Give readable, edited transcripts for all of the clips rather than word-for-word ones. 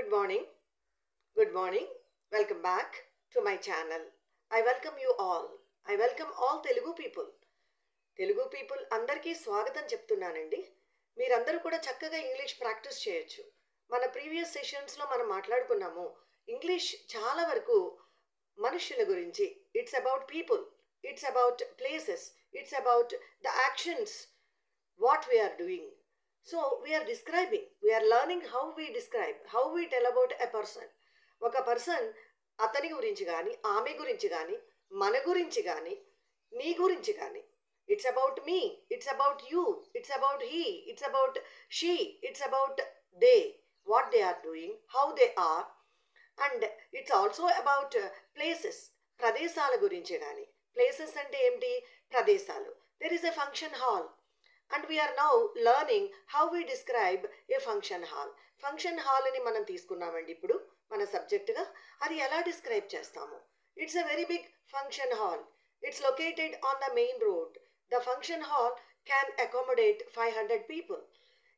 Good morning. Good morning. Welcome back to my channel. I welcome you all. I welcome all Telugu people. Telugu people అందరికీ స్వాగతం చెప్తున్నానండి. మీరందరూ కూడా చక్కగా English practice చేయొచ్చు. మన ప్రీవియస్ సెషన్స్లో మనం మాట్లాడుకున్నాము. ఇంగ్లీష్ చాలా వరకు మనుషుల గురించి. It's about people, it's about places, it's about the actions, what we're doing. So we're describing, we're learning how we describe, how we tell about a person. ఒక person అతని గురించి కానీ, ఆమె గురించి కానీ, మన గురించి కానీ, నీ గురించి కానీ. It's about me, it's about you, it's about he, it's about she, it's about they, what they are doing, how they are, and it's also about places, ప్రదేశాల గురించి కానీ. ప్లేసెస్ అంటే ఏమిటి? ప్రదేశాలు. There is a function hall and we are now learning how we describe a function hall. Function hall అని మనం తీసుకున్నామండి ఇప్పుడు మన సబ్జెక్టుగా. అది ఎలా డిస్క్రైబ్ చేస్తాము? It's a very big function hall. It's located on the main road. The function hall can accommodate 500 people.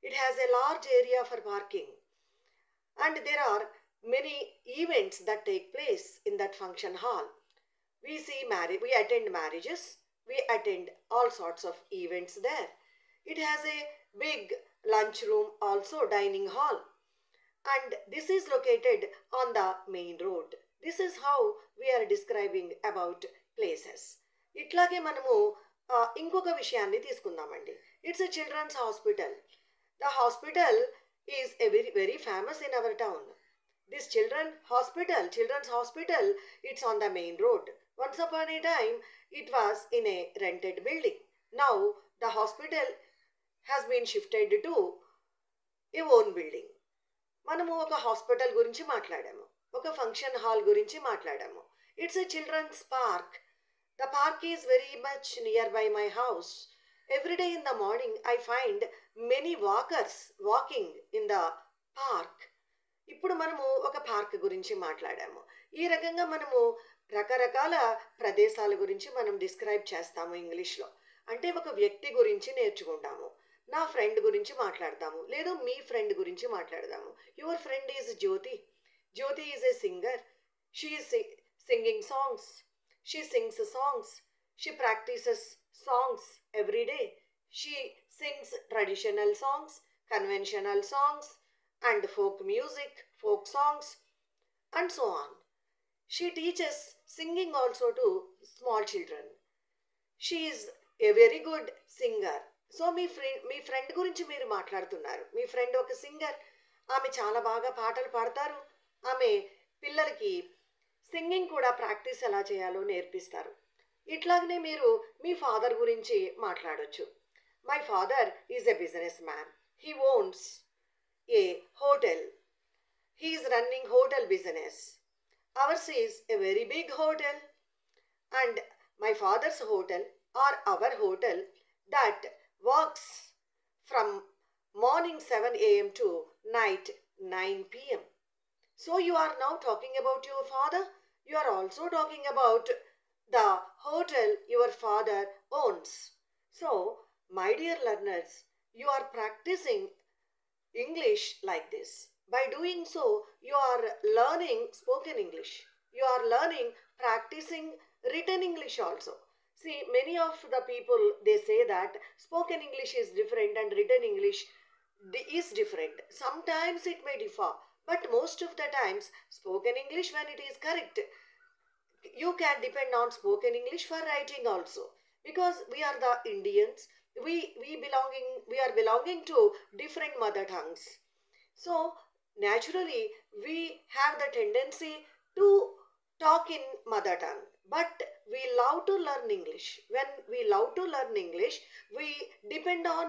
It has a large area for parking. And there are many events that take place in that function hall. We attend marriages. We attend all sorts of events there. It has a big lunch room, also dining hall. And this is located on the main road. This is how we are describing about places. ఇట్లాగే మనము ఇంకొక విషయాన్ని తీసుకుందామండి. It's a children's hospital. The hospital is a very famous in our town. This children's hospital, it's on the main road. Once upon a time it was in a rented building. Now the hospital has been shifted to a own building. మనము ఒక hospital గురించి మాట్లాడాము, ఒక function hall గురించి మాట్లాడాము. It's a children's park. The park is very much nearby my house. Every day in the morning I find many walkers walking in the park. ఇప్పుడు మనము ఒక పార్క్ గురించి మాట్లాడాము. ఈ రకంగా మనము రకరకాల ప్రదేశాల గురించి మనం డిస్క్రైబ్ చేస్తాము ఇంగ్లీష్లో. అంటే ఒక వ్యక్తి గురించి నేర్చుకుంటాము. నా ఫ్రెండ్ గురించి మాట్లాడతాము, లేదా మీ ఫ్రెండ్ గురించి మాట్లాడదాము. Your friend is Jyothi. Jyothi is a singer. She is singing songs. She sings songs. She practices songs every day. She sings traditional songs, conventional songs, and folk music, folk songs, and so on. She teaches singing also to small children. She is a very good singer. So me friend గురించి మీరు మాట్లాడుతున్నారు. మీ friend ఒక singer. ఆమె చాలా బాగా పాటలు పాడతారు. ఆమె పిల్లలకి సింగింగ్ కూడా ప్రాక్టీస్ ఎలా చేయాలో నేర్పిస్తారు. ఇట్లాగనే మీరు మీ ఫాదర్ గురించి మాట్లాడొచ్చు. My father is a businessman. He owns a hotel. He is running hotel business. Ours is a very big hotel. And my father's hotel are our hotel that works from morning 7 AM to night 9 PM. So you are now talking about your father. You are also talking about the hotel your father owns. So, my dear learners, you are practicing English like this. By doing so, you are learning spoken English. You are learning, practicing written English also. See, many of the people, they say that spoken English is different and written English is different. Sometimes it may differ. But most of the times, spoken English, when it is correct, you can depend on spoken English for writing also. Because we are the Indians, we are belonging to different mother tongues. So, naturally, we have the tendency to talk in mother tongue. But we love to learn English. When we love to learn English, we depend on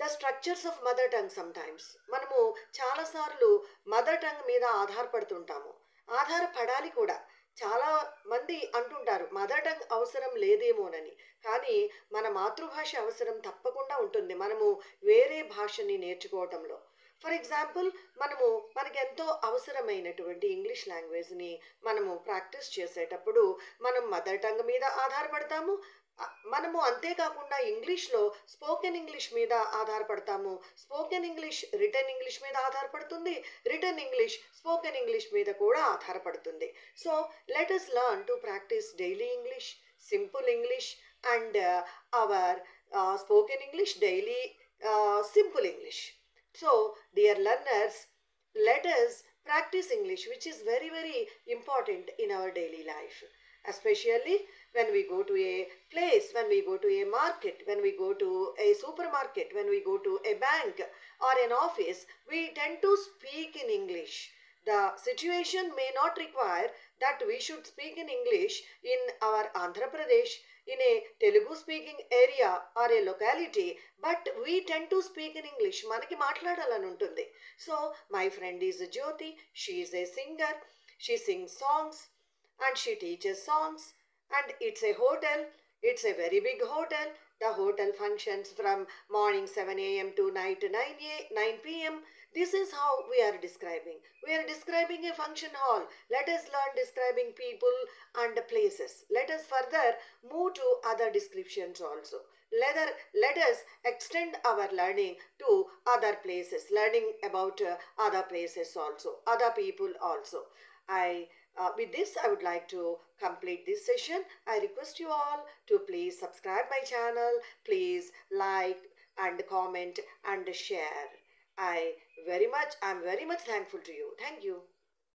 the structures of mother tongue. Sometimes మనము చాలాసార్లు mother tongue మీద ఆధారపడుతుంటాము. ఆధారపడాలి కూడా. చాలా మంది అంటుంటారు mother tongue అవసరం లేదేమోనని. కానీ మన మాతృభాష అవసరం తప్పకుండా ఉంటుంది మనము వేరే భాషని నేర్చుకోవటంలో. ఫర్ ఎగ్జాంపుల్, మనకెంతో అవసరమైనటువంటి ఇంగ్లీష్ లాంగ్వేజ్ని మనము ప్రాక్టీస్ చేసేటప్పుడు మనం మదర్ టంగ్ మీద ఆధారపడతాము. మనము అంతేకాకుండా ఇంగ్లీష్లో స్పోకెన్ ఇంగ్లీష్ మీద ఆధారపడతాము. స్పోకెన్ ఇంగ్లీష్ రిటర్న్ ఇంగ్లీష్ మీద ఆధారపడుతుంది. రిటర్న్ ఇంగ్లీష్ స్పోకెన్ ఇంగ్లీష్ మీద కూడా ఆధారపడుతుంది. So let us learn to practice daily English, simple English, and our spoken English, daily simple English. So dear learners, let us practice English, which is very very important in our daily life, especially when we go to a place, when we go to a market, when we go to a supermarket, when we go to a bank or an office, we tend to speak in English. The situation may not require that we should speak in English in our Andhra Pradesh, in a Telugu speaking area or a locality, but we tend to speak in English. Manaki మాట్లాడాలని ఉంటుంది. So my friend is Jyoti. She is a singer. She sings songs and she teaches songs, and it's a hotel. It's a very big hotel. The hotel functions from morning 7 a.m. to night 9 p.m. This is how we are describing. We are describing a function hall. Let us learn describing people and places. Let us further move to other descriptions also. Let us extend our learning to other places, learning about other places also, other people also. With this, I would like to complete this session. I request you all to please subscribe my channel. Please like and comment and share. I'm very much thankful to you. Thank you.